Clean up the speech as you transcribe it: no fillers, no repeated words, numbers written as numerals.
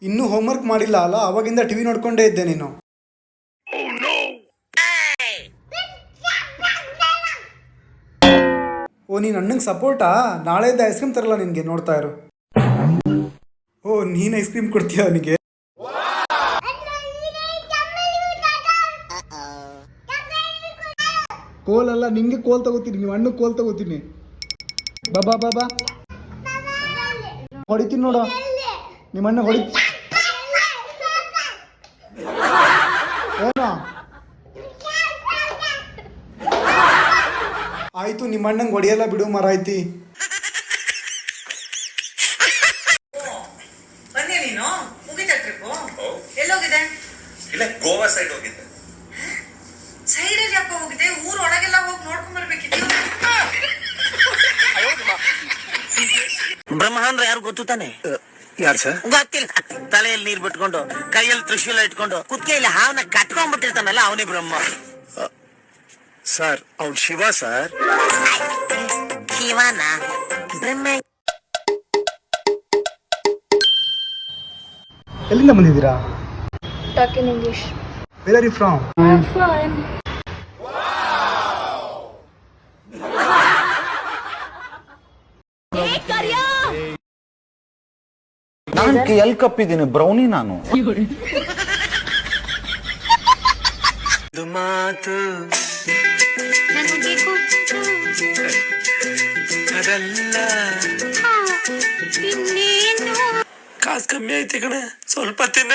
ಇನ್ನೂ ಹೋಮ್ವರ್ಕ್ ಮಾಡಿಲ್ಲ ಅಲ್ಲ, ಅವಾಗಿಂದ ಟಿವಿ ನೋಡ್ಕೊಂಡೇ ಇದ್ದೆ ನೀನು. ಓ ನೀನು ಅಣ್ಣಂಗೆ ಸಪೋರ್ಟಾ? ನಾಳೆಯಿಂದ ಐಸ್ ಕ್ರೀಮ್ ತರಲ್ಲ ನಿನಗೆ, ನೋಡ್ತಾ ಇರು. ಓ ನೀನು ಐಸ್ ಕ್ರೀಮ್ ಕೊಡ್ತೀಯ ಅವನಿಗೆ? ಕೋಲಲ್ಲ, ನಿಂಗೆ ಕೋಲ್ ತಗೋತೀನಿ, ನೀವು ಅಣ್ಣಗೆ ಕೋಲ್ ತಗೋತೀನಿ. ಬಾಬಾ ಬಾಬಾ ಹೊಡಿತೀನಿ ನೋಡು, ನಿಮ್ಮ ಅಣ್ಣ ಹೊಡಿತೀನಿ. ಏನೋ ಆಯ್ತು, ನಿಮ್ಮ ಅಣ್ಣಂಗೆ ಹೊಡಿಯಲ್ಲ ಬಿಡು ಮರಾಯ್ತಿ. ಬಂದೆ ನೀನು? ಮುಗಿತಾ ಟ್ರಿಪ್ಪು? ಎಲ್ಲೋಗಿದೆ? ಇಲ್ಲ, ಗೋವಾ ಸೈಡ್ ಹೋಗಿದ್ದೆ. ಸೈಡಲ್ಲಿ ಯಾಕೆ ಹೋಗಿದೆ? ಊರ್ ಒಳಗೆಲ್ಲ ಹೋಗಿ ನೋಡ್ಕೊಂಡ್ ಬರ್ಬೇಕಿತ್ತು. ಬ್ರಹ್ಮ ಅಂದ್ರೆ ಯಾರು ಗೊತ್ತು ತಾನೆ? ಯಾರು ಸರ್? ಗೊತ್ತಿಲ್ಲ. ತಲೆಯಲ್ಲಿ ನೀರ್ ಬಿಟ್ಕೊಂಡು ಕೈಯಲ್ಲಿ ತ್ರಿಶೂಲ ಇಟ್ಕೊಂಡು ಕುತ್ತಿಗೆಯಲ್ಲಿ ಹಾವನ್ನ ಕಟ್ಕೊಂಡ್ಬಿಟ್ಟಿರ್ತಾನಲ್ಲ, ಅವನೇ ಬ್ರಹ್ಮ. ಸರ್ ಅವ್ನು ಶಿವ ಸರ್. ಶಿವನ ಬ್ರಹ್ಮ. ಎಲ್ಲಿಂದ ಬಂದಿದ್ದೀರಾ? Talk in English. Where are you from? I'm fine. ನಾನು ಎಲ್ ಕಪ್ಪಿದ್ದೀನಿ ಬ್ರೌನಿ ನಾನು. ಮಾತು ಅದಲ್ಲ, ಕಾಸು ಕಮ್ಮಿ ಐತಿ ಕಣೆ, ಸ್ವಲ್ಪ ತಿನ್ನ.